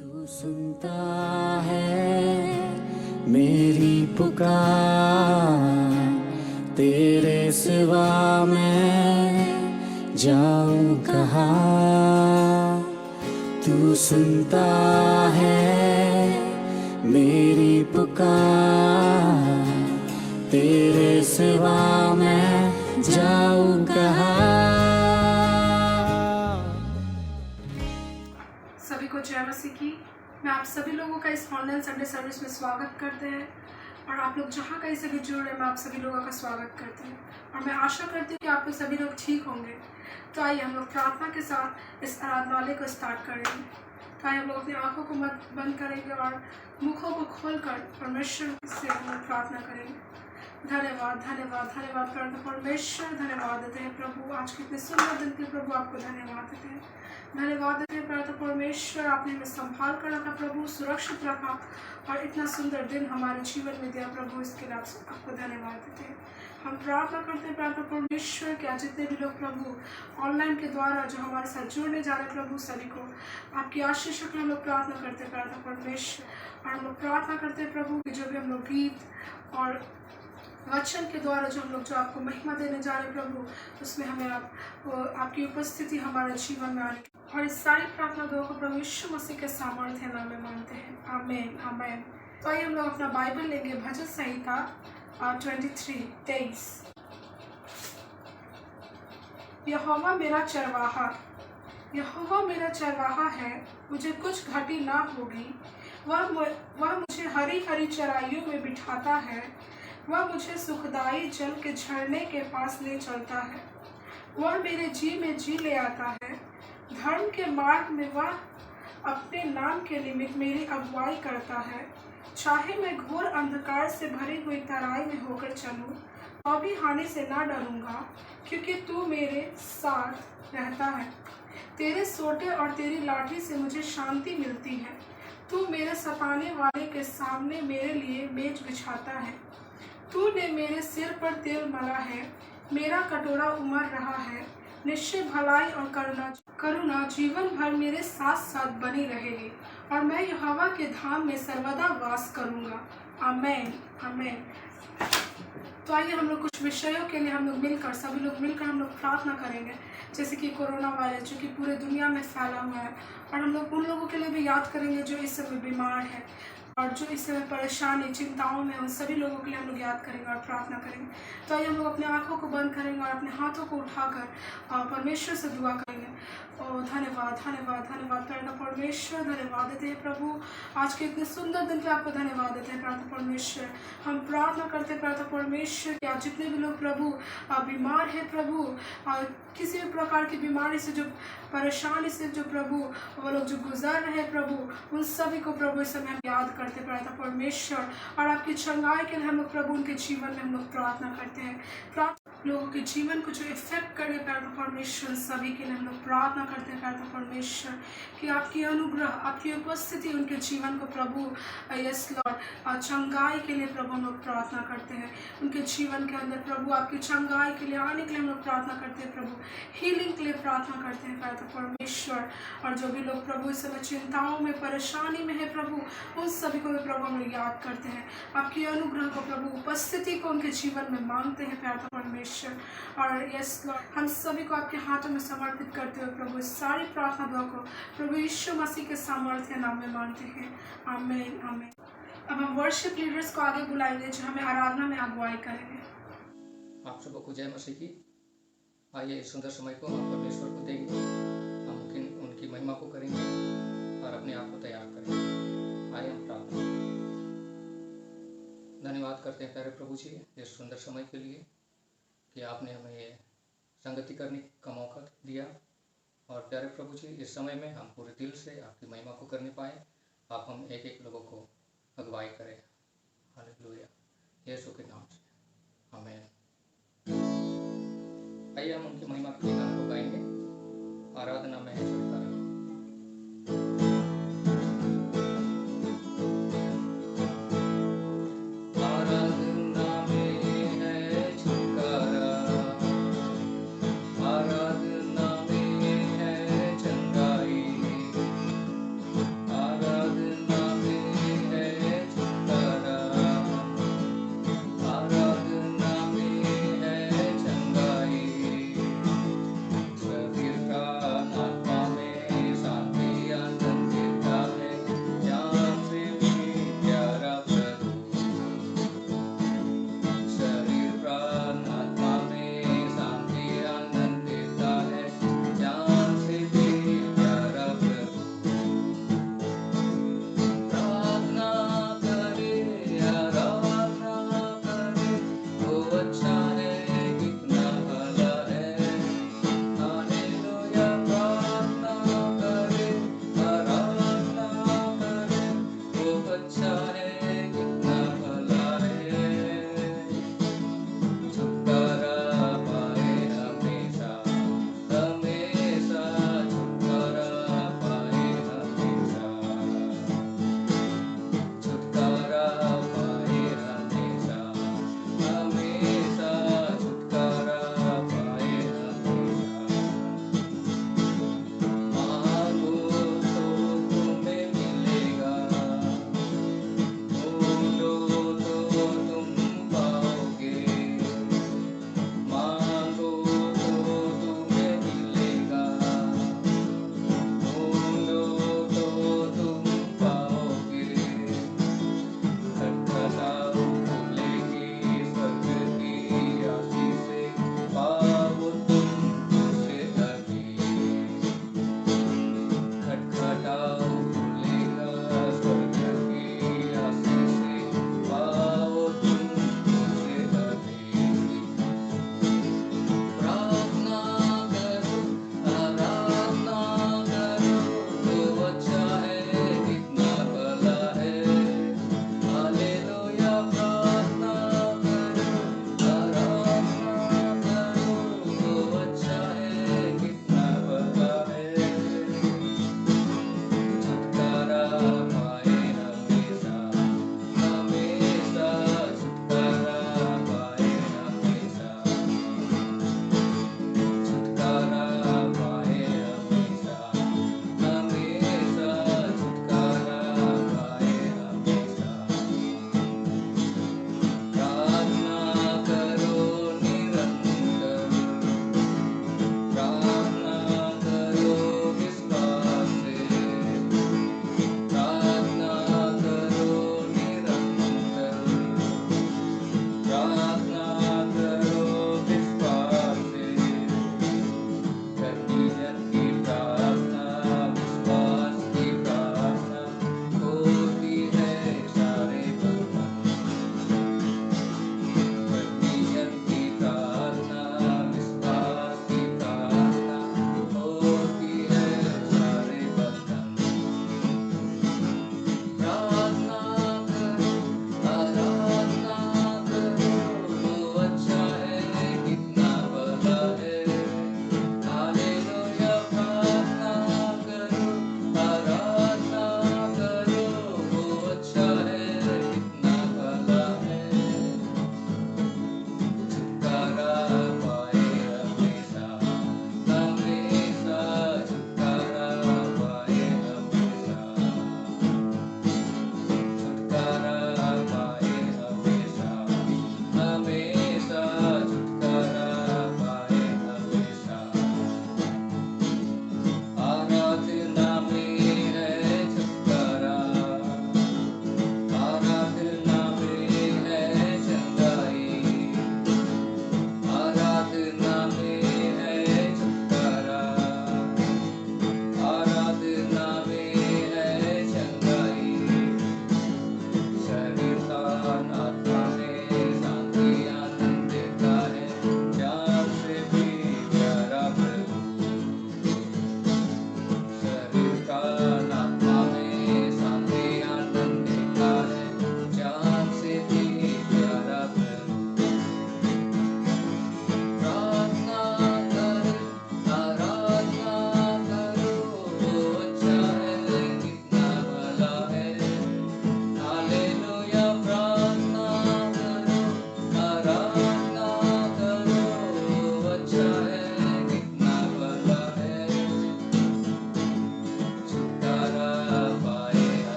तू सुनता है मेरी पुकार, तेरे सिवा मैं जाऊं कहाँ। तू सुनता है मेरी पुकार, तेरे सिवा मैं जाऊं कहाँ। सभी को जय मसीह की। मैं आप सभी लोगों का इस ऑनलाइन संडे सर्विस में स्वागत करते हैं और आप लोग जहाँ कहीं से भी जुड़ रहे हैं, मैं आप सभी लोगों का स्वागत करती हूँ और मैं आशा करती हूँ कि आप लोग सभी लोग ठीक होंगे। तो आइए हम लोग प्रार्थना के साथ इस आराधनालय को स्टार्ट करेंगे। तो आइए हम लोग अपनी आंखों को मत बंद करेंगे और मुखों को खोलकर परमेश्वर से हम लोग प्रार्थना करेंगे। धन्यवाद धन्यवाद धन्यवाद करते परमेश्वर, धन्यवाद देते हैं प्रभु। आज के इतने सुंदर दिन के प्रभु आपको धन्यवाद देते हैं। धन्यवाद देते हैं प्रभु परमेश्वर, आपने हमें संभाल कर रखा प्रभु, सुरक्षित रखा और इतना सुंदर दिन हमारे जीवन में दिया प्रभु, इसके लिए आपको धन्यवाद देते हैं। हम प्रार्थना करते हैं प्रभु परमेश्वर कि आज जितने भी लोग प्रभु ऑनलाइन के द्वारा जो हमारे साथ जुड़ने जा रहे हैं प्रभु, सभी को आपकी आशीष के हम लोग प्रार्थना करते हैं प्रभु परमेश्वर। और हम लोग प्रार्थना करते हैं प्रभु कि जो भी हम लोग गीत और वचन के द्वारा जो हम लोग जो आपको महिमा देने जा रहे हैं प्रभु, उसमें हमें आपकी उपस्थिति हमारे जीवन में आने और इस सारी प्रार्थना दुआ को प्रभु यीशु मसीह के सामर्थ्य नाम में मानते हैं। आमीन आमीन। तो आइए हम लोग अपना बाइबल लेंगे, भजन संहिता 23:23। यहोवा मेरा चरवाहा, यहोवा मेरा चरवाहा है, मुझे कुछ घटी ना होगी। वह मुझे हरी हरी चराइयों में बिठाता है, वह मुझे सुखदाई जल के झरने के पास ले चलता है। वह मेरे जी में जी ले आता है, धर्म के मार्ग में वह अपने नाम के निमित्त मेरी अगुवाई करता है। चाहे मैं घोर अंधकार से भरी हुई तराई में होकर चलूं, तो भी हानि से ना डरूंगा, क्योंकि तू मेरे साथ रहता है। तेरे सोटे और तेरी लाठी से मुझे शांति मिलती है। तू मेरे सताने वाले के सामने मेरे लिए मेज बिछाता है। तूने मेरे सिर पर तेल मला है, मेरा कटोरा उमड़ रहा है। निश्चय भलाई और करुणा जीवन भर मेरे साथ साथ बनी रहेगी और मैं यहोवा के धाम में सर्वदा वास करूंगा। आमीन आमीन। तो आइए हम लोग कुछ विषयों के लिए हम लोग मिलकर सभी लोग मिलकर हम लोग प्रार्थना करेंगे, जैसे कि कोरोना वायरस जो कि पूरे दुनिया में फैला हुआ है, और हम लोग उन लोगों के लिए भी याद करेंगे जो इस समय बीमार है और जो इस समय परेशानी चिंताओं में, उन सभी लोगों के लिए हम लोग याद करेंगे और प्रार्थना करेंगे। तो आइए हम लोग अपने आंखों को बंद करेंगे और अपने हाथों को उठाकर परमेश्वर से दुआ करेंगे। और धन्यवाद धन्यवाद धन्यवाद करना परमेश्वर, धन्यवाद देते हैं प्रभु आज के इतने सुंदर दिन के आपको धन्यवाद देते हैं प्रभु परमेश्वर। हम प्रार्थना करते हैं प्रभु परमेश्वर कि आज जितने भी लोग प्रभु बीमार है प्रभु, किसी भी प्रकार की बीमारी से जो परेशानी से जो प्रभु वो लोग जो गुजर रहे हैं प्रभु, उन सभी को प्रभु इस समय हम याद करते प्रभु परमेश्वर, और आपकी चंगाई के लिए हम लोग प्रभु उनके जीवन में हम लोग प्रार्थना करते हैं। लोगों के जीवन को जो इफेक्ट करे प्रभु परमेश्वर, सभी के लिए हम लोग प्रार्थना करते हैं प्रभु परमेश्वर कि आपकी अनुग्रह, आपकी उपस्थिति उनके जीवन को प्रभु यस लॉर्ड चंगाई के लिए प्रभु हम लोग प्रार्थना करते हैं। उनके जीवन के अंदर प्रभु आपकी चंगाई के लिए आने के लिए हम लोग प्रार्थना करते हैं प्रभु, हीलिंग के लिए प्रार्थना करते हैं प्रभु परमेश्वर। और जो भी लोग प्रभु इस समय चिंताओं में परेशानी में है प्रभु, उन सभी को भी प्रभु हम लोग याद करते हैं, आपकी अनुग्रह को प्रभु उपस्थिति को उनके जीवन में मांगते हैं प्रभु परमेश्वर। और यस लॉर्ड हम सभी को आपके हाथों में समर्पित करते हुए प्रभु इस सारी प्रार्थना दुआ को प्रभु यीशु मसीह के सामर्थ्य नाम में मानते हैं। आमीन आमीन। अब हम वर्शिप लीडर्स को आगे बुलाएंगे जो हमें आराधना में अगुवाई करेंगे। आप सबको को जय मसीह की। आइए इस सुंदर समय को हम परमेश्वर को देंगे, हम उनकी महिमा को करेंगे और अपने आप को तैयार करेंगे। आइए हम प्रार्थना। धन्यवाद करते हैं प्यारे प्रभु जी इस सुंदर समय के लिए कि आपने हमें ये संगति करने का मौका दिया, और प्यारे प्रभु जी इस समय में हम पूरे दिल से आपकी महिमा को करने पाए। आप हम एक एक लोगों को अगुवाई करें। हालेलुया, यीशु के नाम से आमीन। आइए हम उनकी महिमा के गान को गाएंगे। आराधना में है छुटकारा। आराधना में है चंगाई, आराधना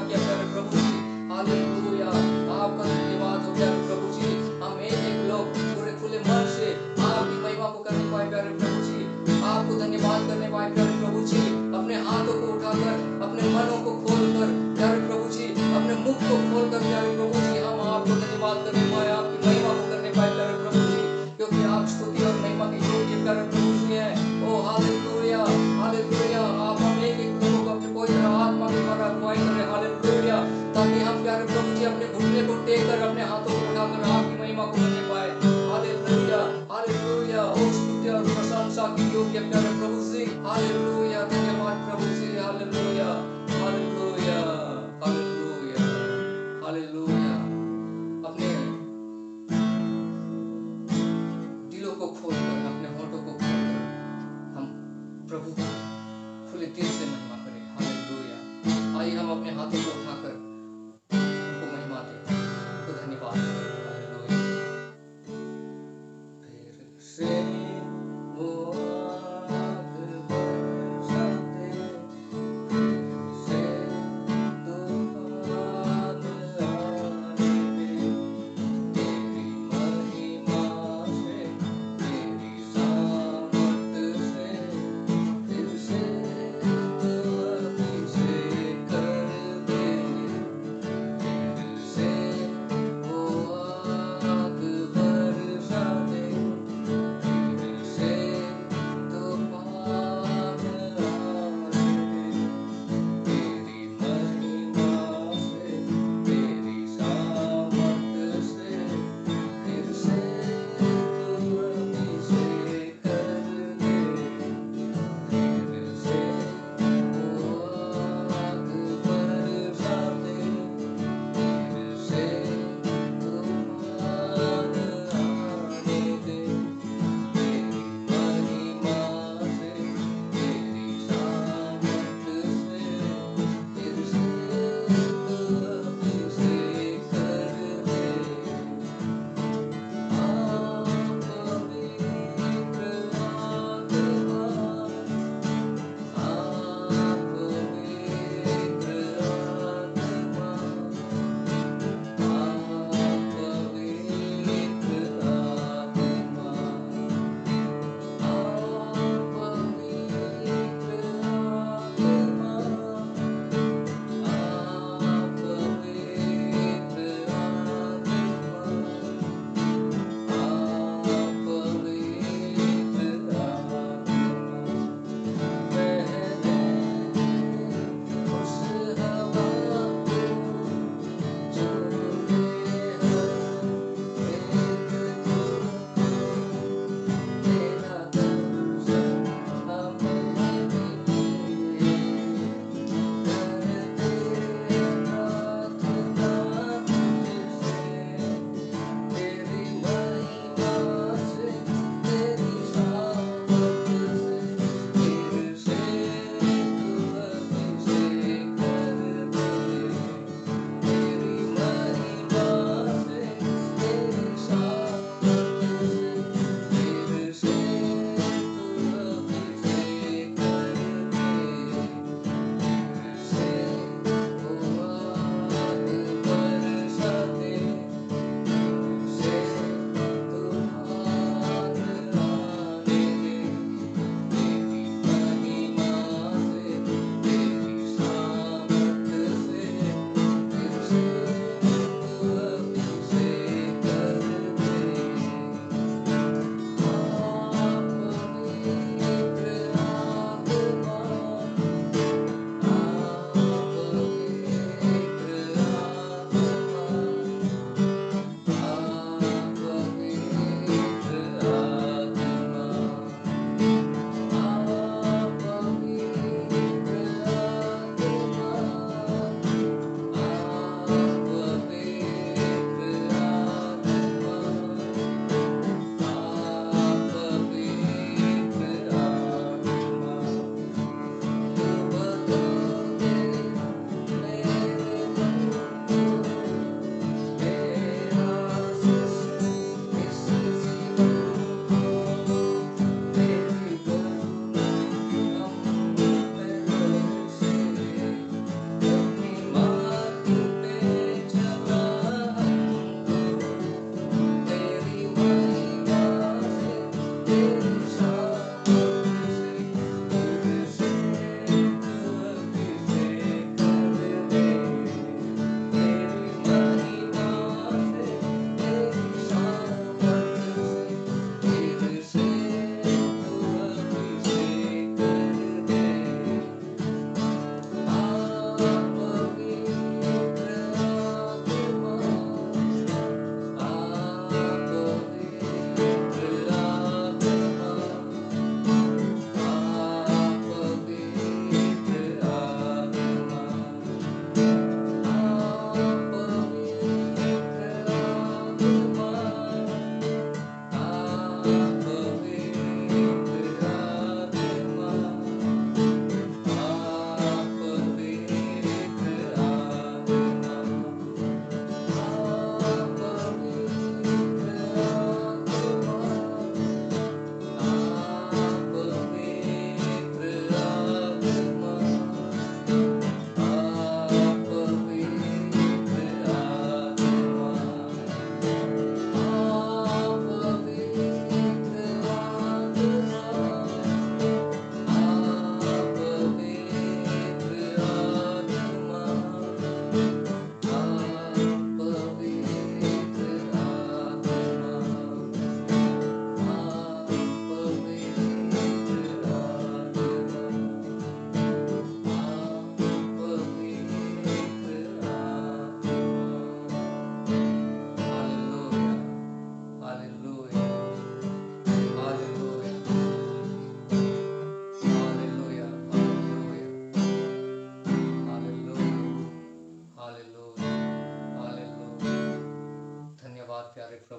किया प्यारे प्रभु जी। हालेलुया, आपका धन्यवाद हो प्यारे प्रभु जी। हम एक लोग पूरे खुले मन से आपकी महिमा को करने पाए प्यारे प्रभु जी, आपको धन्यवाद करने पाए प्यारे प्रभु जी। अपने हाथों को उठाकर, अपने मनों को खोलकर प्यारे प्रभु जी, अपने मुख को खोलकर प्यारे प्रभु जी, हम आपको धन्यवाद करने पाए, आपकी महिमा को करने पाए प्यारे प्रभु जी, क्योंकि आप स्तुति और महिमा के योग्य प्यारे प्रभु जी हैं। ओ हालेलुया, हालेलुया। आप हम एक लोगों को अपने पवित्र आत्मा के द्वारा अगुवाई करें, हालेलुया, ताकि हम प्यारे प्रभु जी अपने घुटने को टेक कर, अपने हाथों को उठाकर आपकी महिमा को करने पाए। Hallelujah, hallelujah. ओ स्तुति और प्रशंसा की योग्य प्यारे प्रभु जी, हालेलुया। धन्यवाद प्रभु जी, हालेलुया, हालेलुया, हालेलुया, हालेलुया। अपने दिलों को खोलकर, अपने होठों को खोलकर हम प्रभु को खुले दिल से महिमा करें, हालेलुया। आइए हम अपने हाथों को उठाकर उनको महिमा दें, उनको धन्यवाद करें, हालेलुया। फिर से वो आग बरसाते, फिर से तूफान आने पे, तेरी महिमा से, तेरी सामर्थ से, फिर से तू अभिषेक कर दे।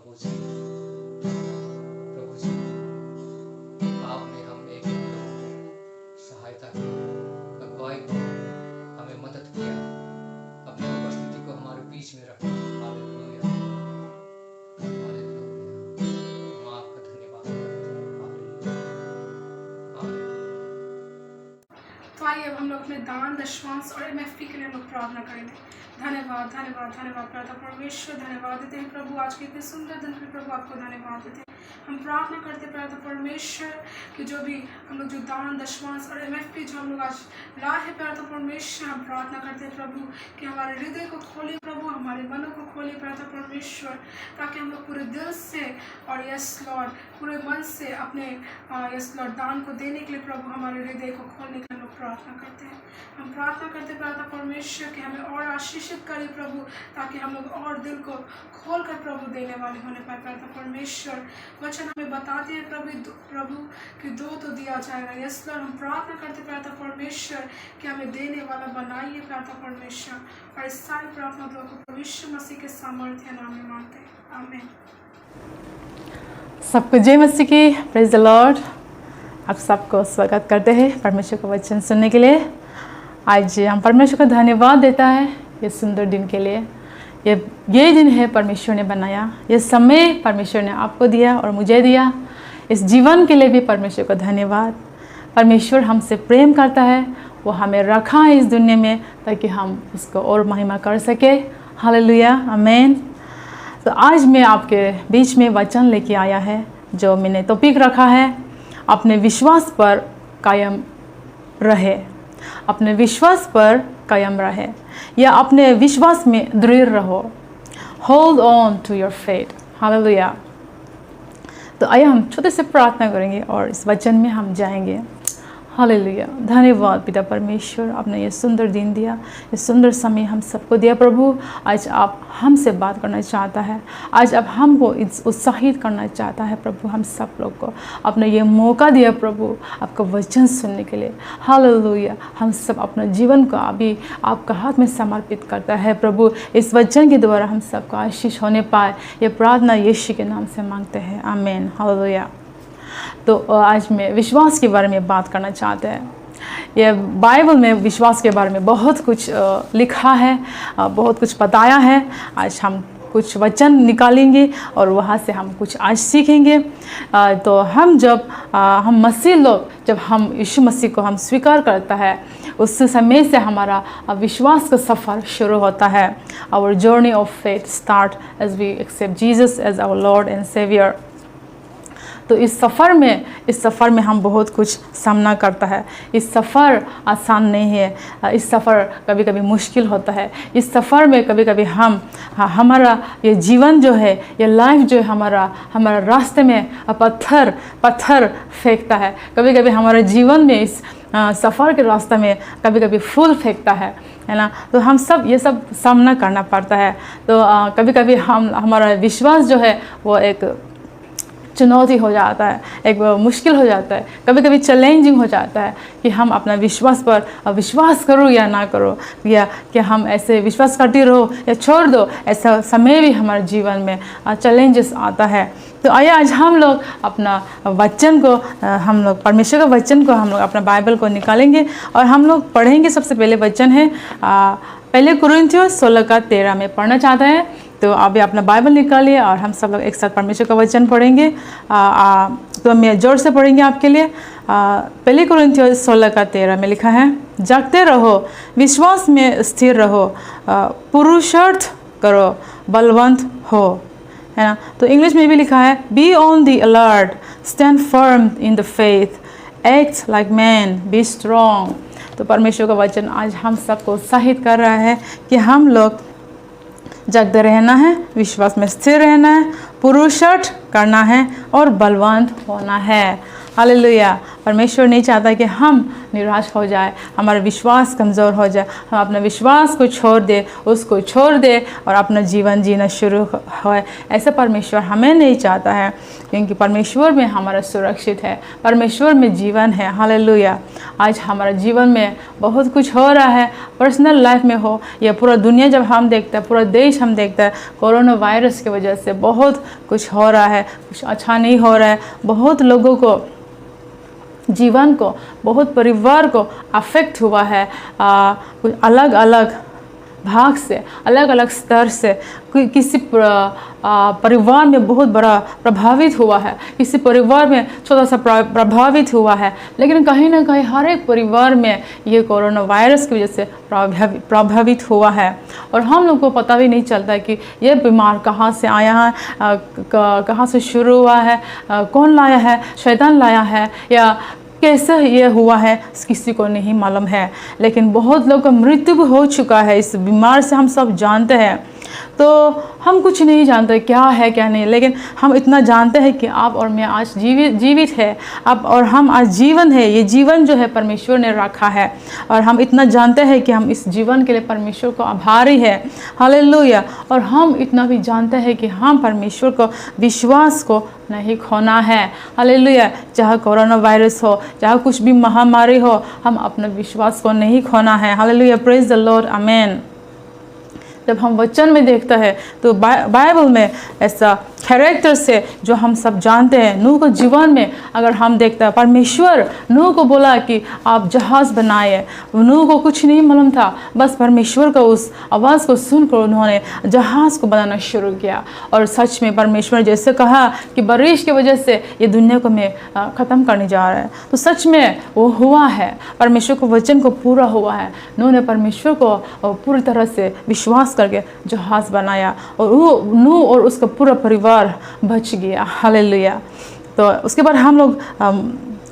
प्रभु जी, आपने हम एक सहायता की, अगुवाई को हमें मदद किया, अपनी उपस्थिति को हमारे बीच में रखा। हालेलुया, हालेलुया, हम आपका धन्यवाद करते हैं। Hallelujah, hallelujah. तो आइए अब हम लोग अपने दान, दशमांश और MFP के लिए लोग प्रार्थना करेंगे। धन्यवाद धन्यवाद धन्यवाद प्रभु परमेश्वर, धन्यवाद देते हैं प्रभु आज के इतने सुंदर दिन के लिए प्रभु आपको धन्यवाद देते हैं। हम प्रार्थना करते हैं प्रभु परमेश्वर कि जो भी हम लोग जो दान, दशमांश और MFP जो हम लोग आज लाए हैं प्रभु परमेश्वर, हम प्रार्थना करते हैं प्रभु कि हमारे हृदय को खोलिए प्रभु, हमारे मनों को खोलिए प्रभु परमेश्वर, ताकि हम लोग पूरे दिल से और यस लॉर्ड पूरे मन से अपने यस लॉर्ड दान को देने के लिए प्रभु हमारे हृदय को खोलने के लिए हम लोग प्रार्थना करते हैं। हम प्रार्थना करते हैं प्रभु परमेश्वर कि हमें और आशीषित करिए प्रभु, ताकि हम लोग और दिल को खोल कर प्रभु देने वाले होने पाए प्रभु परमेश्वर। वचन हमें बताते हैं प्रभु कि दो तो दिया जाएगा। यस लॉर्ड, हम प्रार्थना करते प्रभु परमेश्वर कि हमें देने वाला बनाइए प्रभु परमेश्वर, और इस सारी प्रार्थना दुआ को प्रभु यीशु मसीह के सामर्थ्य नाम में मांगते हैं, आमीन। सबको जय मसीह की, प्रेज द लॉर्ड। आप सबको स्वागत करते हैं परमेश्वर का वचन सुनने के लिए। आज हम परमेश्वर को धन्यवाद देता है ये सुंदर दिन के लिए। ये दिन है परमेश्वर ने बनाया, ये समय परमेश्वर ने आपको दिया और मुझे दिया। इस जीवन के लिए भी परमेश्वर को धन्यवाद। परमेश्वर हमसे प्रेम करता है, वो हमें रखा है इस दुनिया में ताकि हम उसको और महिमा कर सके। हालेलुया, आमीन। तो आज मैं आपके बीच में वचन लेके आया है, जो मैंने टॉपिक रखा है, अपने विश्वास पर कायम रहे। अपने विश्वास पर कायम रहे या अपने विश्वास में दृढ़ रहो। Hold on to your faith. Hallelujah. तो आइए हम छोटे से प्रार्थना करेंगे और इस वचन में हम जाएंगे। हालेलुया। धन्यवाद पिता परमेश्वर, आपने ये सुंदर दिन दिया, ये सुंदर समय हम सबको दिया प्रभु। आज आप हमसे बात करना चाहता है, आज आप हमको उत्साहित करना चाहता है प्रभु। हम सब लोग को आपने ये मौका दिया प्रभु आपका वचन सुनने के लिए। हालेलुया। हम सब अपना जीवन को अभी आपका हाथ में समर्पित करता है प्रभु। इस वचन के द्वारा हम सबको आशीष होने पाए, ये प्रार्थना यीशु के नाम से मांगते हैं, आमीन। हालेलुया। तो आज मैं विश्वास के बारे में बात करना चाहते हैं। ये बाइबल में विश्वास के बारे में बहुत कुछ लिखा है, बहुत कुछ बताया है। आज हम कुछ वचन निकालेंगे और वहाँ से हम कुछ आज सीखेंगे। तो हम जब हम मसीह लोग जब हम यीशु मसीह को हम स्वीकार करता है, उस समय से हमारा विश्वास का सफ़र शुरू होता है। Our journey of faith start as we accept Jesus as our lord and saviour. तो इस सफ़र में हम बहुत कुछ सामना करता है। इस सफ़र आसान नहीं है, इस सफ़र कभी कभी मुश्किल होता है। इस सफ़र में कभी कभी हमारा ये जीवन जो है, ये लाइफ जो है, हमारा रास्ते में पत्थर फेंकता है। कभी कभी हमारे जीवन में इस सफ़र के रास्ते में कभी कभी फूल फेंकता है ना। तो हम सब ये सब सामना करना पड़ता है। तो कभी कभी हमारा विश्वास जो है वो एक चुनौती हो जाता है, एक मुश्किल हो जाता है, कभी कभी चैलेंजिंग हो जाता है कि हम अपना विश्वास पर विश्वास करो या ना करो, या कि हम ऐसे विश्वास करती रहो या छोड़ दो। ऐसा समय भी हमारे जीवन में चैलेंजेस आता है। तो आइए आज हम लोग अपना वचन को हम लोग परमेश्वर का वचन को हम लोग अपना बाइबल को निकालेंगे और हम लोग पढ़ेंगे। सबसे पहले वचन है पहले कुरिन्थियों 16:13 में पढ़ना चाहता है। तो अभी अपना बाइबल निकालिए और हम सब लोग एक साथ परमेश्वर का वचन पढ़ेंगे। तो मैं जोर से पढ़ेंगे आपके लिए। पहले कुरिन्थियों 16:13 में लिखा है, जागते रहो, विश्वास में स्थिर रहो, पुरुषार्थ करो, बलवंत हो, है ना। तो इंग्लिश में भी लिखा है, be on the alert, stand firm in the faith, act like man, be strong. तो परमेश्वर का वचन आज हम सबको उत्साहित कर रहा है कि हम लोग जागते रहना है, विश्वास में स्थिर रहना है, पुरुषार्थ करना है और बलवंत होना है। हालेलुया। परमेश्वर नहीं चाहता कि हम निराश हो जाए, हमारा विश्वास कमज़ोर हो जाए, हम अपना विश्वास को छोड़ दे, उसको छोड़ दे और अपना जीवन जीना शुरू हो। ऐसा परमेश्वर हमें नहीं चाहता है, क्योंकि परमेश्वर में हमारा सुरक्षित है, परमेश्वर में जीवन है। हालेलुया। आज हमारा जीवन में बहुत कुछ हो रहा है, पर्सनल लाइफ में हो या पूरा दुनिया जब हम देखते हैं, पूरा देश हम देखते हैं, कोरोना वायरस की वजह से बहुत कुछ हो रहा है, कुछ अच्छा नहीं हो रहा है। बहुत लोगों को जीवन को, बहुत परिवार को अफेक्ट हुआ है, कुछ अलग अलग भाग से, अलग अलग स्तर से। किसी परिवार में बहुत बड़ा प्रभावित हुआ है, किसी परिवार में छोटा सा प्रभावित हुआ है, लेकिन कहीं ना कहीं हर एक परिवार में ये कोरोना वायरस की वजह से प्रभावित हुआ है। और हम लोग को पता भी नहीं चलता कि ये बीमार कहाँ से आया है, कहाँ से शुरू हुआ है, कौन लाया है, शैतान लाया है या कैसे ये हुआ है, किसी को नहीं मालूम है। लेकिन बहुत लोगों का मृत्यु भी हो चुका है इस बीमार से, हम सब जानते हैं। तो हम कुछ नहीं जानते क्या है क्या नहीं, लेकिन हम इतना जानते हैं कि आप और मैं आज जीवित है, आप और हम आज जीवन है। ये जीवन जो है परमेश्वर ने रखा है, और हम इतना जानते हैं कि हम इस जीवन के लिए परमेश्वर को आभारी है। हालेलुया। और हम इतना भी जानते हैं कि हम परमेश्वर को विश्वास को नहीं खोना है। हालेलुया। चाहे कोरोना वायरस हो, चाहे कुछ भी महामारी हो, हम अपने विश्वास को नहीं खोना है। Hallelujah. Praise the Lord. Amen. जब हम वचन में देखते हैं तो बाइबल में ऐसा कैरेक्टर से जो हम सब जानते हैं, नूह के जीवन में अगर हम देखते हैं, परमेश्वर नूह को बोला कि आप जहाज़ बनाए। नूह को कुछ नहीं मालूम था, बस परमेश्वर का उस आवाज़ को सुनकर उन्होंने जहाज़ को बनाना शुरू किया। और सच में परमेश्वर ने जैसे कहा कि बारिश की वजह से ये दुनिया को मैं ख़त्म करने जा रहा है, तो सच में वो हुआ है। परमेश्वर को वचन को पूरा हुआ है। नूह ने परमेश्वर को पूरी तरह से विश्वास करके जहाज़ बनाया, और वो नूह और उसका पूरा परिवार बच गया। हालेलुया। तो उसके बाद हम लोग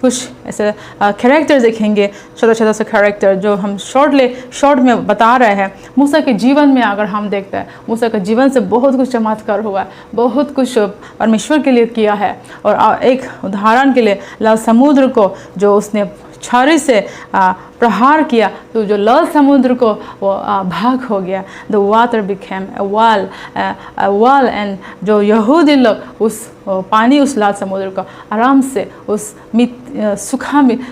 कुछ ऐसे कैरेक्टर देखेंगे, छोटा छोटा सा कैरेक्टर जो हम शॉर्ट में बता रहे हैं। मूसा के जीवन में अगर हम देखते हैं, मूसा के जीवन से बहुत कुछ चमत्कार हुआ है, बहुत कुछ परमेश्वर के लिए किया है। और एक उदाहरण के लिए लाल समुद्र को जो उसने छारी से प्रहार किया, तो जो लाल समुद्र को वो भाग हो गया। The water became a wall and जो यहूदी लोग उस पानी, उस लाल समुद्र को आराम से उस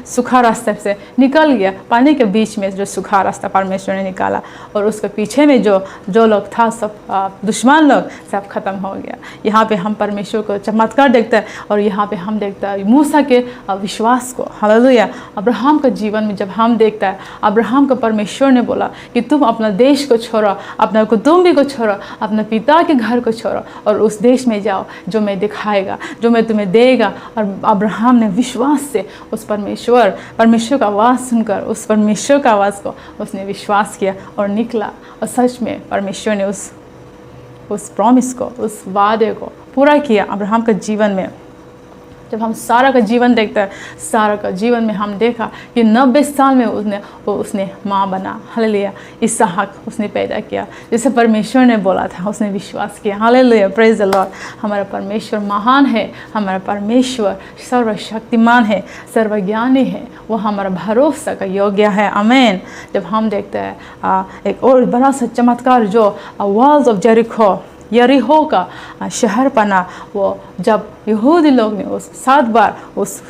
सूखा रास्ते से निकल गया। पानी के बीच में जो सूखा रास्ता परमेश्वर ने निकाला, और उसके पीछे में जो लोग था सब दुश्मन लोग सब खत्म हो गया। यहाँ पे हम परमेश्वर को चमत्कार देखते हैं, और यहाँ पे हम देखते हैं मूसा के विश्वास को। हालेलुया। अब्राहम का जीवन में जब हम देखता है, अब्राहम को परमेश्वर ने बोला कि तुम अपना देश को छोड़ो, अपना कुटुंबी को छोड़ो, अपने पिता के घर को छोड़ो और उस देश में जाओ जो मैं दिखाएगा, जो मैं तुम्हें देगा। और अब्राहम ने विश्वास से उस परमेश्वर का आवाज़ सुनकर, उस परमेश्वर का आवाज़ को उसने विश्वास किया और निकला। और सच में परमेश्वर ने उस प्रॉमिस को, उस वादे को पूरा किया अब्राहम के जीवन में। जब हम सारा का जीवन देखते हैं, सारा का जीवन में हम देखा कि 90 साल में उसने माँ बना। हालेलुया। इसहाक उसने पैदा किया, जैसे परमेश्वर ने बोला था, उसने विश्वास किया। हालेलुया। Praise the Lord. हमारा परमेश्वर महान है, हमारा परमेश्वर सर्वशक्तिमान है, सर्वज्ञानी है, वो हमारा भरोसा का योग्य है। आमीन। जब हम देखते हैं एक और बड़ा सा चमत्कार जो वॉल्स ऑफ यरीहो का शहर बना, वो जब यहूदी लोग ने उस 7 बार उस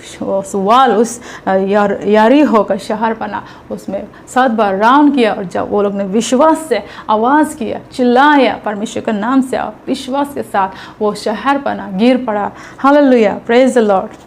वाल, उस यरीहो का शहर बना, उसमें 7 बार राउंड किया, और जब वो लोग ने विश्वास से आवाज़ किया, चिल्लाया परमेश्वर के नाम से, और विश्वास के साथ वो शहर बना, गिर पड़ा। हालेलुया। Praise the Lord.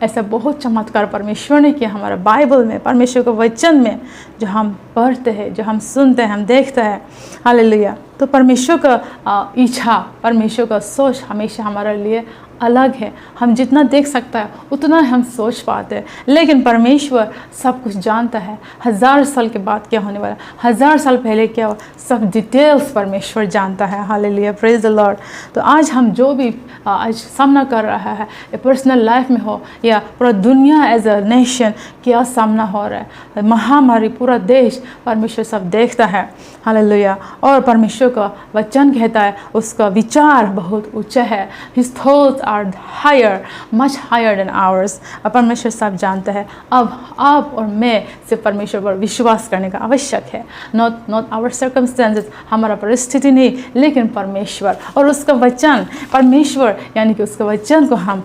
ऐसा बहुत चमत्कार परमेश्वर ने किया हमारा बाइबल में, परमेश्वर के वचन में, जो हम पढ़ते हैं, जो हम सुनते हैं, हम देखते हैं। हालेलुया। तो परमेश्वर का इच्छा, परमेश्वर का सोच हमेशा हमारे लिए अलग है। हम जितना देख सकता है उतना हम सोच पाते हैं, लेकिन परमेश्वर सब कुछ जानता है। 1000 साल के बाद क्या होने वाला, 1000 साल पहले क्या हो, सब डिटेल्स परमेश्वर जानता है। हालेलुया। Praise the Lord. तो आज हम जो भी आज सामना कर रहा है, पर्सनल लाइफ में हो या पूरा दुनिया एज अ नेशन क्या सामना हो रहा है, महामारी, पूरा देश, परमेश्वर सब देखता है। हालेलुया। और परमेश्वर का वचन कहता है उसका विचार बहुत ऊंचा है। His thoughts are higher, much higher than ours. और परमेश्वर सब जानता है। अब आप और मैं सिर्फ परमेश्वर पर विश्वास करने का आवश्यक है। नॉट आवर सर्कमस्टेंसेस, हमारा परिस्थिति नहीं, लेकिन परमेश्वर और उसका वचन। परमेश्वर यानी कि उसके वचन को हम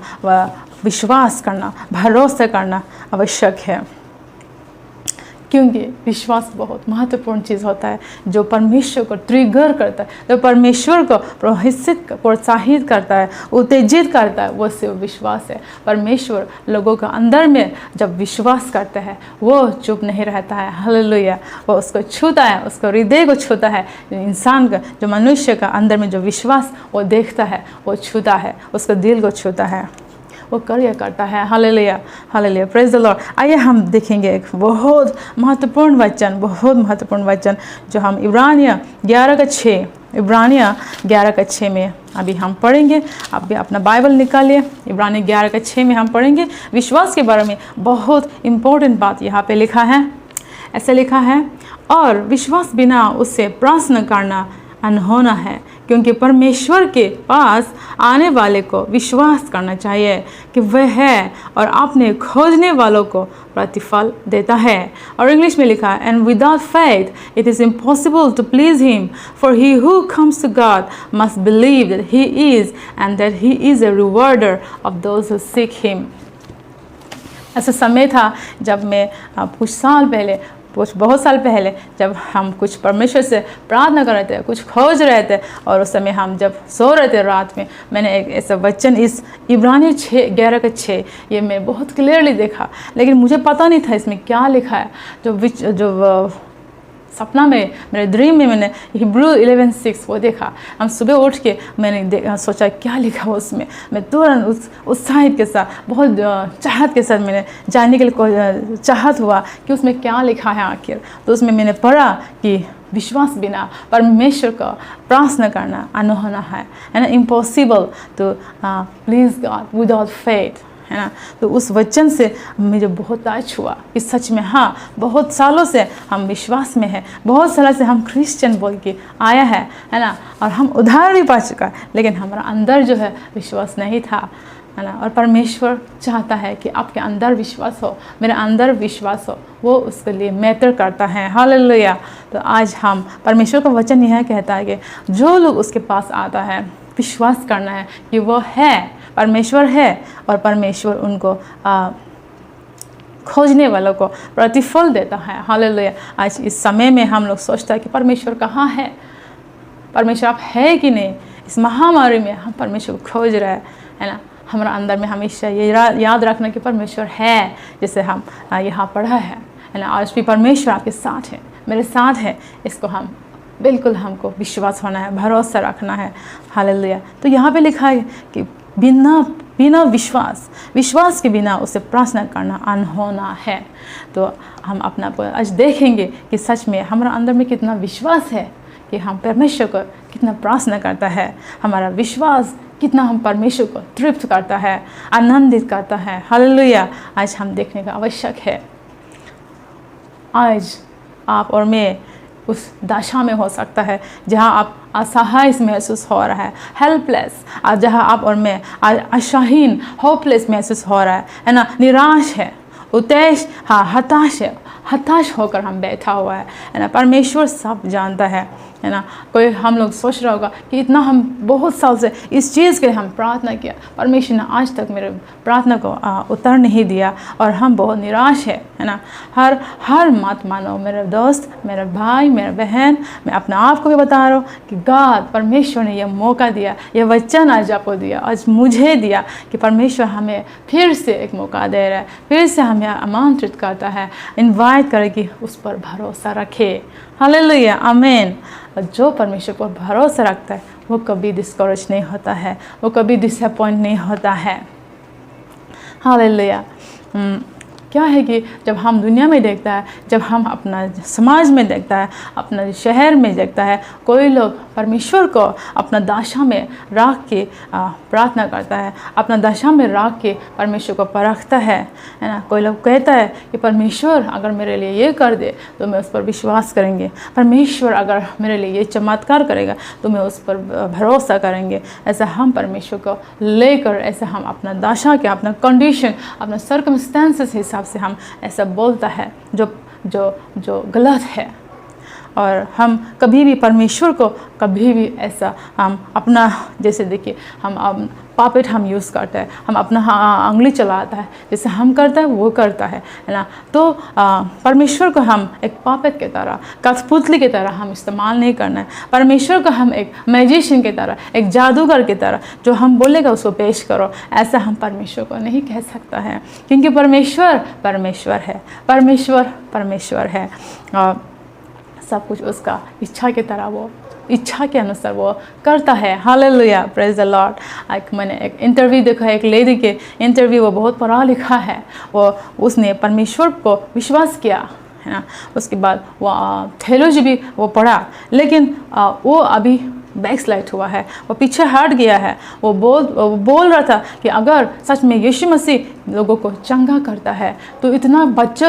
विश्वास करना, भरोसा करना आवश्यक है, क्योंकि विश्वास बहुत महत्वपूर्ण चीज़ होता है जो परमेश्वर को ट्रिगर करता है, जो परमेश्वर को प्रोत्साहित करता है, उत्तेजित करता है, वो सिर्फ विश्वास है। परमेश्वर लोगों के अंदर में जब विश्वास करता है वो चुप नहीं रहता है। हालेलुया। वो उसको छूता है, उसको हृदय को छूता है। इंसान का, जो मनुष्य का अंदर में जो विश्वास वो देखता है, वो छूता है, उसको दिल को छूता है, वो कार्य करता है। Hallelujah, hallelujah, praise the Lord. आइए हम देखेंगे एक बहुत महत्वपूर्ण वचन जो हम इब्रानिया 11:6 में अभी हम पढ़ेंगे। आप भी अपना बाइबल निकालिए। इब्रानिया 11:6 में हम पढ़ेंगे। विश्वास के बारे में बहुत इम्पोर्टेंट बात यहाँ पे लिखा है। ऐसे लिखा है, और विश्वास बिना उससे प्रश्न करना अनहोना है, क्योंकि परमेश्वर के पास आने वाले को विश्वास करना चाहिए कि वह है और अपने खोजने वालों को प्रतिफल देता है। और इंग्लिश में लिखा है, and without faith it is impossible to please him, for he who comes to God must believe that he is and that he is a rewarder of those who seek him. ऐसा समय था जब मैं बहुत साल पहले जब हम कुछ परमेश्वर से प्रार्थना कर रहे थे, कुछ खोज रहे थे, और उस समय हम जब सो रहे थे रात में, मैंने एक ऐसा वचन इस इब्रानिया 11:6 ये मैं बहुत क्लियरली देखा, लेकिन मुझे पता नहीं था इसमें क्या लिखा है। जो सपना में, मेरे ड्रीम में मैंने हिब्रू 11:6 वो देखा। हम सुबह उठ के मैंने सोचा क्या लिखा हो उसमें। मैं तुरंत उत्साहित के साथ, बहुत चाहत के साथ मैंने जानने के लिए चाहत हुआ कि उसमें क्या लिखा है आखिर। तो उसमें मैंने पढ़ा कि विश्वास बिना परमेश्वर का प्रार्थना करना अनहोना है ना, impossible to please God without faith, है ना। तो उस वचन से मुझे बहुत टच हुआ कि सच में हाँ, बहुत सालों से हम विश्वास में हैं, बहुत सालों से हम क्रिश्चियन बोल के आया है ना, और हम उद्धार भी पा चुका, लेकिन हमारा अंदर जो है विश्वास नहीं था, है ना। और परमेश्वर चाहता है कि आपके अंदर विश्वास हो, मेरे अंदर विश्वास हो, वो उसके लिए मैटर करता है। हालेलुया। तो आज हम परमेश्वर का वचन यह कहता है कि जो लोग उसके पास आता है, विश्वास करना है कि वो है, परमेश्वर है, और परमेश्वर उनको खोजने वालों को प्रतिफल देता है। हालेलुया। आज इस समय में हम लोग सोचते हैं कि परमेश्वर कहाँ है, परमेश्वर आप है कि नहीं। इस महामारी में हम परमेश्वर को खोज रहे हैं, है ना। हमारा अंदर में हमेशा ये याद रखना कि परमेश्वर है, जैसे हम यहाँ पढ़ा है ना। आज भी परमेश्वर आपके साथ है, मेरे साथ है, इसको हम बिल्कुल हमको विश्वास होना है, भरोसा रखना है। हालेलुया। तो यहाँ पे लिखा है कि बिना विश्वास के बिना उसे प्रार्थना करना अनहोना है। तो हम अपना आज देखेंगे कि सच में हमारा अंदर में कितना विश्वास है कि हम परमेश्वर को कितना प्रार्थना करता है, हमारा विश्वास कितना हम परमेश्वर को तृप्त करता है, आनंदित करता है। हालेलुया। आज हम देखने का आवश्यक है। आज आप और मैं उस दशा में हो सकता है जहाँ आप असहाय महसूस हो रहा है, हेल्पलेस, जहाँ आप और मैं आशाहीन, होपलेस महसूस हो रहा है ना, निराश है, हताश होकर हम बैठा हुआ है ना। परमेश्वर सब जानता है ना। कोई हम लोग सोच रहा होगा कि इतना हम बहुत साल से इस चीज़ के लिए हम प्रार्थना किया, परमेश्वर ने आज तक मेरे प्रार्थना को उत्तर नहीं दिया और हम बहुत निराश है ना। हर मत मानो मेरे दोस्त, मेरे भाई, मेरे बहन, मैं अपने आप को भी बता रहा हूँ कि गॉड, परमेश्वर ने यह मौका दिया, यह वचन आज आपको दिया, आज मुझे दिया कि परमेश्वर हमें फिर से एक मौका दे रहा है, फिर से हमें आमंत्रित करता है, इनवाइट करे कि उस पर भरोसा रखे। हालेलुया, आमीन। और जो परमेश्वर पर भरोसा रखता है वो कभी डिस्करेज नहीं होता है, वो कभी डिसअपॉइंट नहीं होता है। हालेलुया। क्या है कि जब हम दुनिया में देखता है, जब हम अपना समाज में देखता है, अपना शहर में देखता है, कोई लोग परमेश्वर को अपना दशा में रख के प्रार्थना करता है, अपना दशा में रख के परमेश्वर को परखता है ना। कोई लोग कहता है कि परमेश्वर अगर मेरे लिए ये कर दे तो मैं उस पर विश्वास करेंगे, परमेश्वर अगर मेरे लिए ये चमत्कार करेगा तो मैं उस पर भरोसा करेंगे। ऐसा हम परमेश्वर को लेकर, ऐसा हम अपना दशा के, अपना कंडीशन, अपना सर्कमस्टेंसेस हिसाब से हम ऐसा बोलता है जो गलत है। और हम कभी भी परमेश्वर को कभी भी ऐसा हम अपना, जैसे देखिए हम पापेट हम यूज़ करते हैं, हम अपना उंगली चलाता है, जैसे हम करता है वो करता है ना। तो परमेश्वर को हम एक पापेट की तरह, कठपुतली की तरह हम इस्तेमाल नहीं करना है। परमेश्वर को हम एक मैजिशियन की तरह, एक जादूगर की तरह जो हम बोलेगा उसको पेश करो, ऐसा हम परमेश्वर को नहीं कह सकता है, क्योंकि परमेश्वर परमेश्वर है, परमेश्वर परमेश्वर है। सब कुछ उसका इच्छा की तरह, वो इच्छा के अनुसार वो करता है। Hallelujah, praise the Lord. मैंने एक इंटरव्यू देखा, एक लेडी के इंटरव्यू, वो बहुत पढ़ा लिखा है, वो उसने परमेश्वर को विश्वास किया है ना। उसके बाद वो थियोलॉजी भी वो पढ़ा, लेकिन वो अभी बैकस्लाइड हुआ है, वो पीछे हट गया है। वो बोल रहा था कि अगर सच में यीशु मसीह लोगों को चंगा करता है तो इतना बच्चा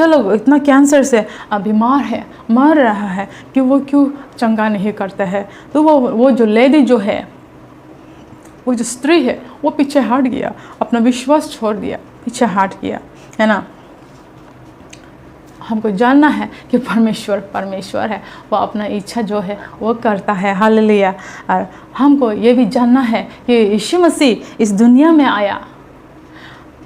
लोग इतना कैंसर से बीमार है, मर रहा है, कि वो क्यों चंगा नहीं करता है। तो वो जो लेडी जो है, वो जो स्त्री है, वो पीछे हट गया, अपना विश्वास छोड़ दिया, पीछे हट गया, है ना। हमको जानना है कि परमेश्वर परमेश्वर है, वो अपना इच्छा जो है वो करता है। हालेलुया। और हमको ये भी जानना है कि यीशु मसीह इस दुनिया में आया,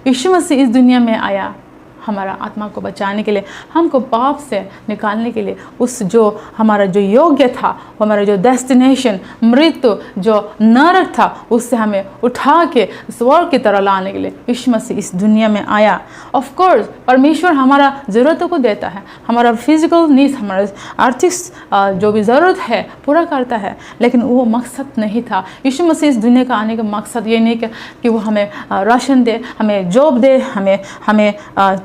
यीशु मसीह इस दुनिया में आया हमारा आत्मा को बचाने के लिए, हमको पाप से निकालने के लिए। उस जो हमारा जो योग्य था, हमारा जो डेस्टिनेशन मृत्यु जो नरक था, उससे हमें उठा के स्वर्ग की तरह लाने के लिए यीशु मसीह इस दुनिया में आया। ऑफ कोर्स परमेश्वर हमारा ज़रूरतों को देता है, हमारा फिजिकल नीड्स, हमारा आर्थिक जो भी ज़रूरत है पूरा करता है, लेकिन वो मकसद नहीं था। यीशु मसीह इस दुनिया का आने का मकसद ये नहीं कि वो हमें राशन दे, हमें जॉब दे, हमें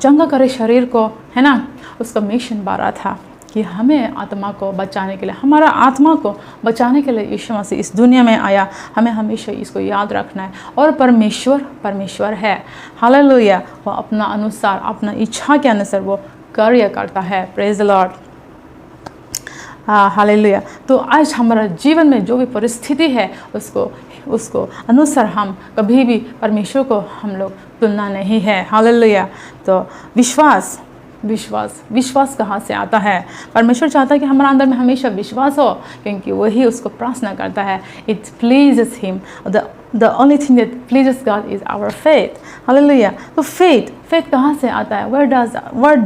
चंगा करे शरीर को, है ना। उसका मिशन बड़ा था कि हमें आत्मा को बचाने के लिए, हमारा आत्मा को बचाने के लिए यीशु मसीह इस दुनिया में आया। हमें हमेशा इसको याद रखना है। और परमेश्वर परमेश्वर है। हालेलुया। वो अपना अनुसार, अपना इच्छा के अनुसार वो कार्य करता है। Praise the Lord. हालेलुया। तो आज हमारा जीवन में जो भी परिस्थिति है, उसको अनुसार हम कभी भी परमेश्वर को हम लोग तुलना नहीं है। हालेलुया। तो विश्वास कहाँ से आता है? परमेश्वर चाहता है कि हमारे अंदर में हमेशा विश्वास हो, क्योंकि वही उसको प्रार्थना करता है। It pleases him. The only thing that pleases God is our faith. Hallelujah. तो faith कहाँ से आता है? Where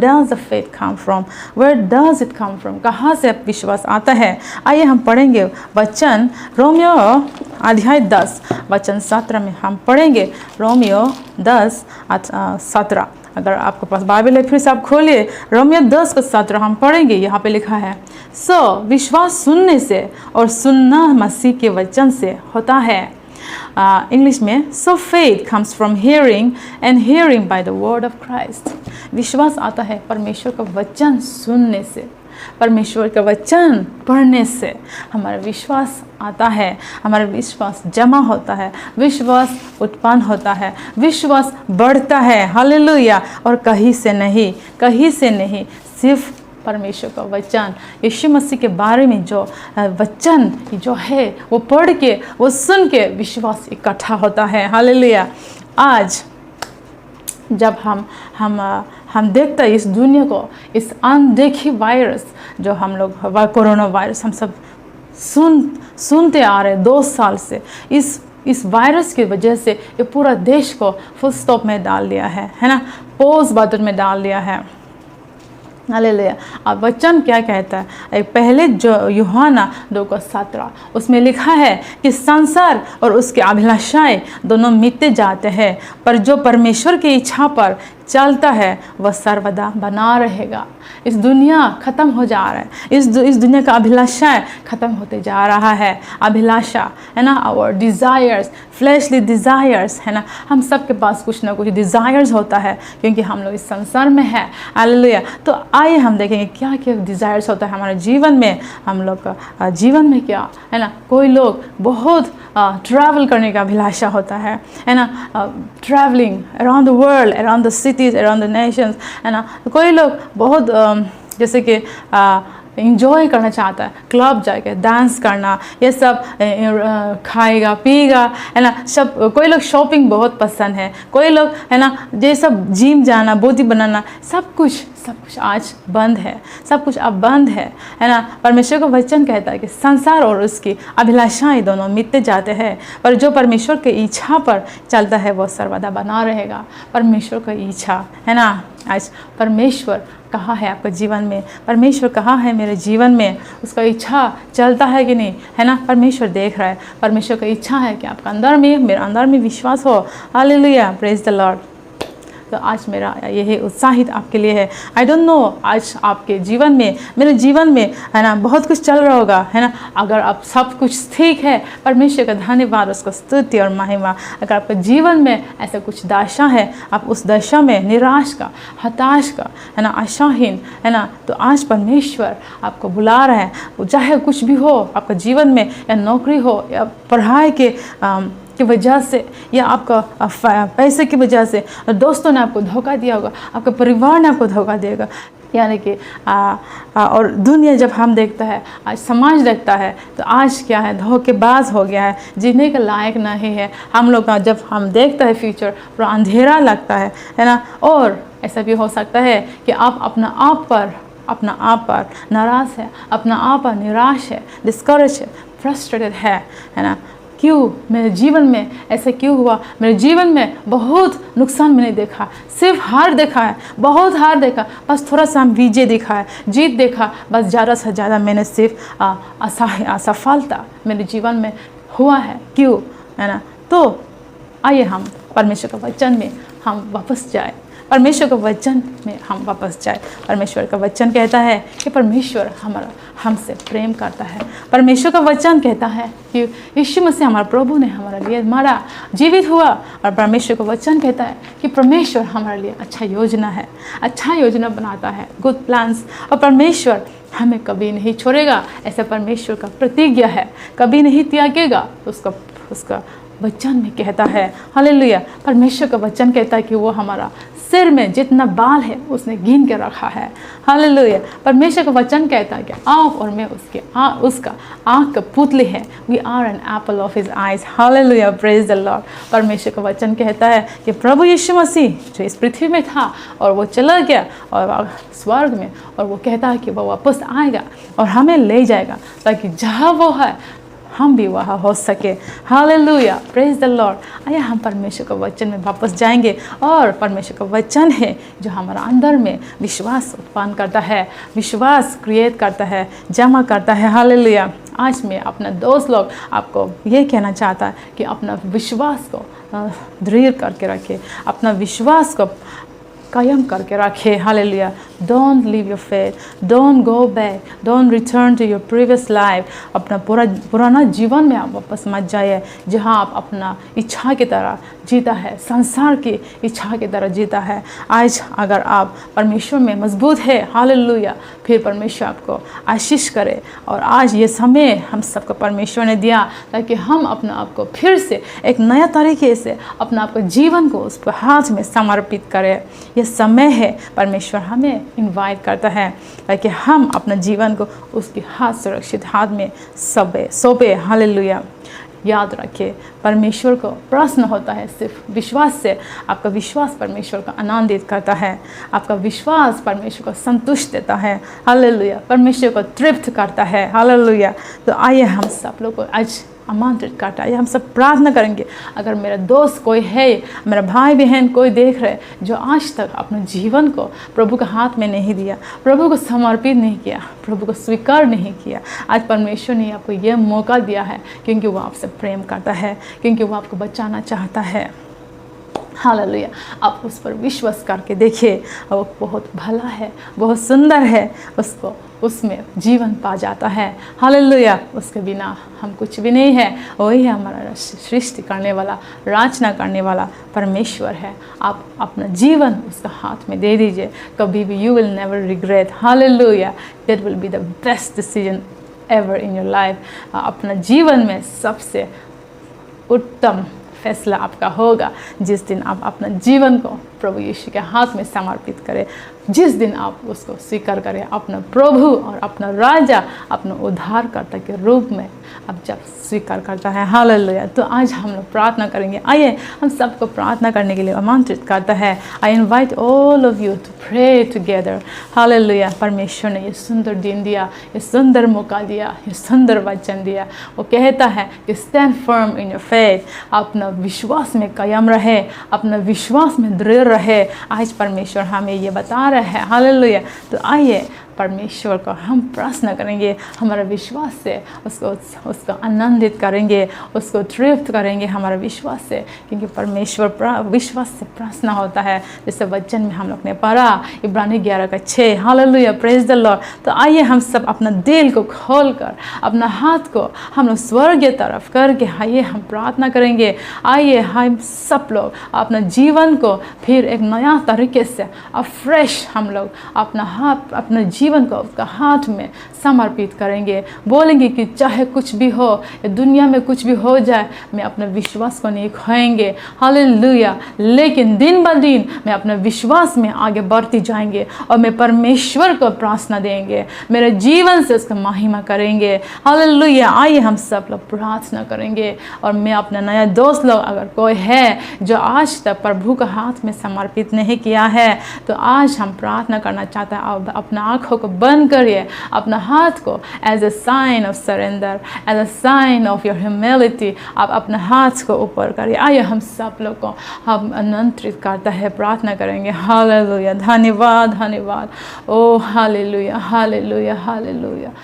does the faith come from? Where does it come from? कहाँ से विश्वास आता है? आइए हम पढ़ेंगे वचन रोमियो अध्याय 10 वचन 17 में हम पढ़ेंगे। रोमियो 10:17। अगर आपके पास बाइबल है फिर से आप खोलिए। रोमियो 10:17 हम पढ़ेंगे। यहाँ पे लिखा है, विश्वास सुनने से और सुनना मसीह के वचन से होता है। इंग्लिश में, सो faith comes from hearing and hearing by the word of Christ. विश्वास आता है परमेश्वर का वचन सुनने से, परमेश्वर का वचन पढ़ने से हमारा विश्वास आता है, हमारा विश्वास जमा होता है, विश्वास उत्पन्न होता है, विश्वास बढ़ता है। हालेलुया। और कहीं से नहीं, सिर्फ परमेश्वर का वचन, यीशु मसीह के बारे में जो वचन जो है वो पढ़ के, वो सुन के विश्वास इकट्ठा होता है। हालेलुया। आज जब हम देखते हैं इस दुनिया को, इस अनदेखी वायरस जो हम लोग कोरोना वायरस हम सब सुनते आ रहे हैं 2 साल से, इस वायरस की वजह से ये पूरा देश को फुल स्टॉप में डाल दिया है ना, पॉज बटन में डाल दिया है। हालेलुया। अब वचन क्या कहता है? एक पहले जो यूहन्ना 2:17 उसमें लिखा है कि संसार और उसके अभिलाषाएं दोनों मिटते जाते हैं, पर जो परमेश्वर की इच्छा पर चलता है वह सर्वदा बना रहेगा। इस दुनिया ख़त्म हो जा रहा है, इस दुनिया का अभिलाषाएँ ख़त्म होते जा रहा है। अभिलाषा है ना, और डिज़ायर्स, फ्लैशली डिज़ायर्स है ना, हम सब के पास कुछ ना कुछ डिज़ायर्स होता है क्योंकि हम लोग इस संसार में है। हालेलुया। तो आइए हम देखेंगे क्या क्या डिज़ायर्स होता है हमारे जीवन में, हम लोग का जीवन में क्या है ना। कोई लोग बहुत ट्रैवल करने का अभिलाषा होता है ना, travelling around the world, around the cities, around the Nations है ना। कोई लोग बहुत जैसे कि इंजॉय करना चाहता है, क्लब जाके डांस करना, ये सब खाएगा पिएगा है ना। सब कोई लोग शॉपिंग बहुत पसंद है, कोई लोग है ना ये सब जिम जाना, बॉडी बनाना, सब कुछ आज बंद है, सब कुछ अब बंद है ना। परमेश्वर का वचन कहता है कि संसार और उसकी अभिलाषाएं दोनों मिटते जाते हैं, पर जो परमेश्वर की इच्छा पर चलता है वो सर्वदा बना रहेगा। परमेश्वर की इच्छा है ना। आज परमेश्वर कहाँ है आपके जीवन में, परमेश्वर कहाँ है मेरे जीवन में, उसका इच्छा चलता है कि नहीं है ना। परमेश्वर देख रहा है, परमेश्वर की इच्छा है कि आपका अंदर में, मेरे अंदर में विश्वास हो। Hallelujah, praise the Lord. तो आज मेरा यही उत्साहित आपके लिए है। आई डोंट नो आज आपके जीवन में, मेरे जीवन में है ना बहुत कुछ चल रहा होगा है ना। अगर आप सब कुछ ठीक है, परमेश्वर का धन्यवाद, उसका स्तुति और महिमा। अगर आपके जीवन में ऐसा कुछ दशा है, आप उस दशा में निराश का, हताश का है ना, आशाहीन है ना, तो आज परमेश्वर आपको बुला रहा है। चाहे कुछ भी हो आपका जीवन में, या नौकरी हो, या पढ़ाई की वजह से, या आपका पैसे की वजह से, दोस्तों ने आपको धोखा दिया होगा, आपका परिवार ने आपको धोखा देगा, यानी कि और दुनिया जब हम देखता है, आज समाज देखता है, तो आज क्या है, धोखेबाज हो गया है, जीने के लायक नहीं है हम लोग का। जब हम देखता है फ्यूचर पूरा अंधेरा लगता है ना। और ऐसा भी हो सकता है कि आप अपना आप पर नाराज़ है, अपना आप पर निराश है, डिस्करेज है, फ्रस्ट्रेटेड है ना। क्यों मेरे जीवन में ऐसा क्यों हुआ? मेरे जीवन में बहुत नुकसान मैंने देखा, सिर्फ हार देखा है, बहुत हार देखा, बस थोड़ा सा विजय देखा है, जीत देखा, बस ज़्यादा से ज़्यादा मैंने सिर्फ असफलता मेरे जीवन में हुआ है, क्यों है ना। तो आइए हम परमेश्वर के वचन में हम वापस जाए, परमेश्वर के वचन में हम वापस जाए। परमेश्वर का वचन कहता है कि परमेश्वर हमसे प्रेम करता है। परमेश्वर का वचन कहता है कि यीशु मसीह हमारे प्रभु ने हमारे लिए मरा, जीवित हुआ। और परमेश्वर का वचन कहता है कि परमेश्वर हमारे लिए अच्छा योजना बनाता है, गुड प्लान्स। और परमेश्वर हमें कभी नहीं छोड़ेगा, ऐसा परमेश्वर का प्रतिज्ञा है, कभी नहीं त्यागेगा। उसका वचन में कहता है। हालेलुया। परमेश्वर का वचन कहता है कि वो हमारा सिर में जितना बाल है उसने गिन के रखा है। हालेलुया। परमेश्वर का वचन कहता है कि आप और मैं उसका आँख का पुतले हैं। We are an apple of his eyes. Hallelujah, praise the lord. परमेश्वर का वचन कहता है कि प्रभु यीशु मसीह जो इस पृथ्वी में था और वो चला गया और स्वर्ग में, और वो कहता है कि वो वापस आएगा और हमें ले जाएगा ताकि जहाँ वो है हम भी वहाँ हो सके। Hallelujah, praise the Lord. आइए हम परमेश्वर के वचन में वापस जाएंगे, और परमेश्वर का वचन है जो हमारा अंदर में विश्वास उत्पन्न करता है, विश्वास क्रिएट करता है, जमा करता है। हालेलुया। आज मैं अपना दोस्त लोग आपको ये कहना चाहता है कि अपना विश्वास को दृढ़ करके रखे, अपना विश्वास को कायम करके रखे। Hallelujah. Don't leave your faith, don't go back, don't return to your previous life. अपना पुराना जीवन में आप वापस मत जाइए जहाँ आप अपना इच्छा की तरह जीता है, संसार की इच्छा की तरह जीता है। आज अगर आप परमेश्वर में मजबूत है, हालेलुया, फिर परमेश्वर आपको आशीष करे। और आज ये समय हम सबको परमेश्वर ने दिया ताकि हम अपना आप को फिर से एक नया तरीके से अपना आपका जीवन को उसके हाथ में समर्पित करें। ये समय है, परमेश्वर हमें इनवाइट करता है ताकि हम अपना जीवन को उसके हाथ सुरक्षित हाथ में सौंपे। हालेलुया। याद रखिए, परमेश्वर को प्रश्न होता है सिर्फ विश्वास से। आपका विश्वास परमेश्वर को आनंदित करता है, आपका विश्वास परमेश्वर को संतुष्ट देता है। हालेलुया। परमेश्वर को तृप्त करता है। हालेलुया। तो आइए हम सब लोग को आज आमंत्रित करता है, हम सब प्रार्थना करेंगे। अगर मेरा दोस्त कोई है, मेरा भाई बहन कोई देख रहे जो आज तक अपने जीवन को प्रभु के हाथ में नहीं दिया, प्रभु को समर्पित नहीं किया, प्रभु को स्वीकार नहीं किया, आज परमेश्वर ने आपको यह मौका दिया है क्योंकि वो आपसे प्रेम करता है, क्योंकि वो आपको बचाना चाहता है। हालेलुया। आप उस पर विश्वास करके देखिए, वो बहुत भला है, बहुत सुंदर है, उसको उसमें जीवन पा जाता है। हालेलुया। उसके बिना हम कुछ भी नहीं है। वही है हमारा सृष्टि करने वाला, रचना करने वाला परमेश्वर है। आप अपना जीवन उसका हाथ में दे दीजिए, कभी भी you will never regret. Hallelujah. That will be the best decision ever in your life. अपना जीवन में सबसे उत्तम फैसला आपका होगा जिस दिन आप अपना जीवन को प्रभु यीशु के हाथ में समर्पित करें, जिस दिन आप उसको स्वीकार करें अपना प्रभु और अपना राजा, अपना उद्धारकर्ता के रूप में अब जब स्वीकार करता है। हालेलुया। तो आज हम लोग प्रार्थना करेंगे। आइए हम सबको प्रार्थना करने के लिए आमंत्रित करता है। I invite all of you to pray together. Hallelujah. परमेश्वर ने ये सुंदर दिन दिया, ये सुंदर मौका दिया, ये सुंदर वचन दिया। वो कहता है कि stand firm in your faith. अपना विश्वास में कायम रहे, अपना विश्वास में दृढ़ रहे। आज परमेश्वर हमें ये बता रहा है। हालेलुया। तो आइए परमेश्वर को हम प्रार्थना करेंगे, हमारा विश्वास से उसको आनंदित करेंगे, उसको तृप्त करेंगे हमारा विश्वास से, क्योंकि परमेश्वर विश्वास से प्रार्थना होता है। जैसे वचन में हम लोग ने पढ़ा इब्रानी 11:6। हालेलुया। Praise the Lord. तो आइए हम सब अपना दिल को खोल कर, अपना हाथ को हम लोग स्वर्ग की तरफ करके आइए हम प्रार्थना करेंगे। आइए हम सब लोग अपना जीवन को फिर एक नया तरीके से फ्रेश हम लोग अपना जीवन को उसका हाथ में समर्पित करेंगे। बोलेंगे कि चाहे कुछ भी हो, ये दुनिया में कुछ भी हो जाए, मैं अपने विश्वास को नहीं खोएंगे। हालेलुया। लेकिन दिन ब दिन मैं अपने विश्वास में आगे बढ़ती जाएंगे और मैं परमेश्वर को प्रार्थना देंगे, मेरे जीवन से उसका महिमा करेंगे। हालेलुया। आइए हम सब लोग प्रार्थना करेंगे। और मैं अपने नए दोस्त लोग, अगर कोई है जो आज तक प्रभु का हाथ में समर्पित नहीं किया है, तो आज हम प्रार्थना करना चाहते हैं। अपना आँखों को बंद करिए, अपना हाथ को as a sign of surrender, as a sign of your humility आप अपने हाथ को ऊपर करिए। आइए हम सब लोग को हम आमंत्रित करता है, प्रार्थना करेंगे। हालेलुया। धन्यवाद, धन्यवाद। Oh hallelujah, hallelujah, hallelujah,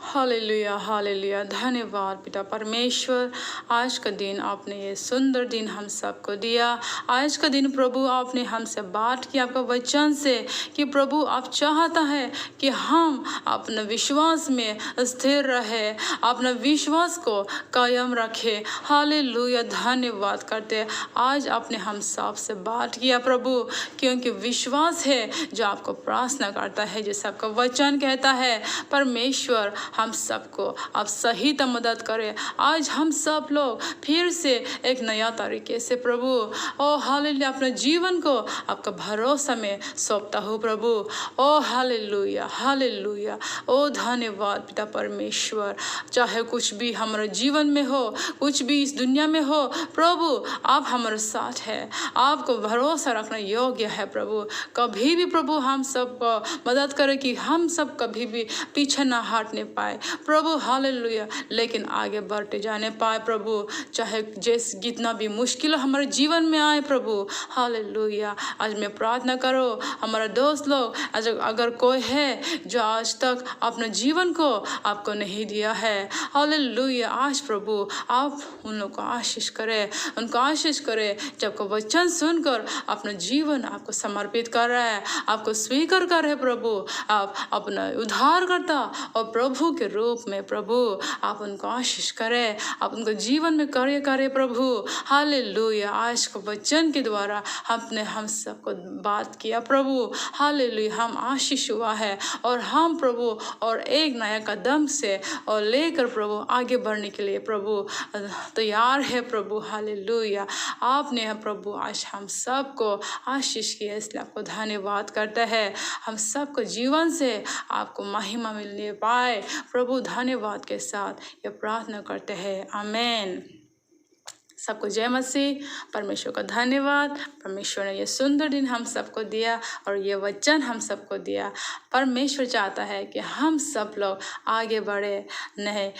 hallelujah, hallelujah. धन्यवाद पिता परमेश्वर, आज का दिन आपने ये सुंदर दिन हम सबको दिया। आज का दिन प्रभु आपने हमसे बात की आपका वचन से कि प्रभु आप चाहता है कि हम अपने विश्वास में स्थिर रहे, अपना विश्वास को कायम रखे। हालेलुया। धन्यवाद करते आज आपने हम सब से बात किया प्रभु, क्योंकि विश्वास है जो आपको प्रार्थना करता है, जैसे आपका वचन कहता है। परमेश्वर हम सबको आप सही तो मदद करें। आज हम सब लोग फिर से एक नया तरीके से प्रभु ओ हालेलुया अपने जीवन को आपका भरोसा में सौंपता हूँ प्रभु। ओ हालेलुया, हालेलुया। ओ धन्यवाद पिता परमेश्वर, चाहे कुछ भी हमारे जीवन में हो, कुछ भी इस दुनिया में हो, प्रभु आप हमारे साथ है, आपको भरोसा रखना योग्य है प्रभु। कभी भी प्रभु हम सबको मदद करें कि हम सब कभी भी पीछे ना हटने पाए प्रभु। हालेलुया। लेकिन आगे बढ़ते जाने पाए प्रभु, चाहे जैसे कितना भी मुश्किल हमारे जीवन में आए प्रभु। हालेलुया। आज मैं प्रार्थना करो हमारा दोस्त लोग, आज अगर कोई है जो आज तक अपने जीवन को आपको नहीं दिया है, हालेलुया, आज प्रभु आप उन लोग को आशीष करें, उनको आशीष करें। जब को वचन सुनकर अपना जीवन आपको समर्पित कर रहा है, आपको स्वीकार कर रहे प्रभु, आप अपना उद्धार करता और प्रभु के रूप में प्रभु आप उनको आशीष करें, आप उनको जीवन में कार्य करें प्रभु। हालेलुया। आज को वचन के द्वारा आपने हम सबको बात किया प्रभु। हालेलुया। हम आशीष हुआ है और हम प्रभु और एक नया कदम से और लेकर प्रभु आगे बढ़ने के लिए प्रभु तैयार है प्रभु। हालेलुया। आपने प्रभु आज हम सबको आशीष किया, इसलिए आपको धन्यवाद करता है। हम सबको जीवन से आपको महिमा मिलने पाए प्रभु। धन्यवाद के साथ ये प्रार्थना करते हैं, आमीन। सबको जय मसीह। परमेश्वर का धन्यवाद, परमेश्वर ने ये सुंदर दिन हम सबको दिया और ये वचन हम सबको दिया। परमेश्वर चाहता है कि हम सब लोग आगे बढ़े, नहीं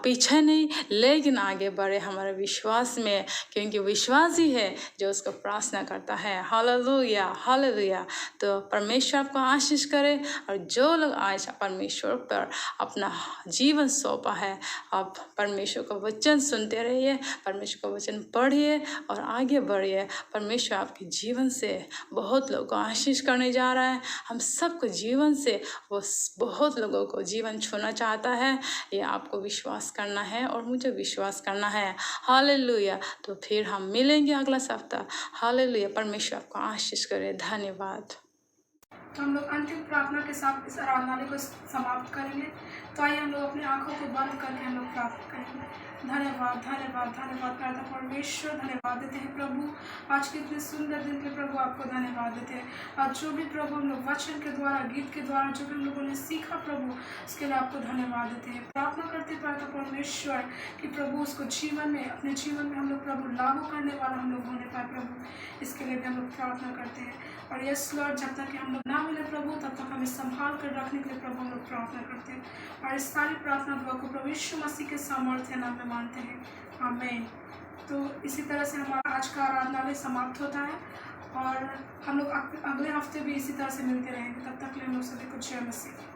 पीछे नहीं, लेकिन आगे बढ़े हमारे विश्वास में, क्योंकि विश्वास ही है जो उसको प्रार्थना करता है। Hallelujah, hallelujah. तो परमेश्वर आपको आशीष करे और जो लोग आज परमेश्वर पर अपना जीवन सौंपा है, आप परमेश्वर का वचन सुनते रहिए, परमेश्वर का वचन वचन पढ़िए और आगे बढ़िए। परमेश्वर आपके जीवन से बहुत लोगों को आशीष करने जा रहा है। हम सबको जीवन से वो बहुत लोगों को जीवन छूना चाहता है। ये आपको विश्वास करना है और मुझे विश्वास करना है। हालेलुया। तो फिर हम मिलेंगे अगला सप्ताह। हालेलुया। परमेश्वर आपको आशीष करे। धन्यवाद। तो हम लोग अंतिम प्रार्थना के साथ इस आराधनालय को समाप्त करेंगे। तो आइए हम लोग अपनी आंखों को बंद करके हम लोग प्रार्थना करेंगे। धन्यवाद धन्यवाद धन्यवाद करता परमेश्वर, धन्यवाद देते हैं प्रभु आज के इतने सुंदर दिन के प्रभु आपको धन्यवाद देते हैं। आज जो भी प्रभु हम लोग वचन के द्वारा, गीत के द्वारा जो भी हम लोगों ने सीखा प्रभु, उसके लिए आपको धन्यवाद देते हैं। प्रार्थना करते पाता परमेश्वर कि प्रभु उसको जीवन में, अपने जीवन में हम लोग प्रभु लागू करने वाला हम लोग होने पाए प्रभु, इसके लिए भी हम लोग प्रार्थना करते हैं। और यस लॉर्ड, जब तक कि हम लोग ना मिले प्रभु तब तक हमें संभाल कर रखने के लिए प्रभु हम लोग प्रार्थना करते हैं। और इस सारी प्रार्थना दुआ को प्रभु यीशु मसीह के सामर्थ्य नाम में मानते हैं। आमीन। तो इसी तरह से हमारा आज का आराधनालय समाप्त होता है और हम लोग अगले हफ्ते भी इसी तरह से मिलते रहेंगे। तब तक के लिए हम लोग सभी को जय मसीह।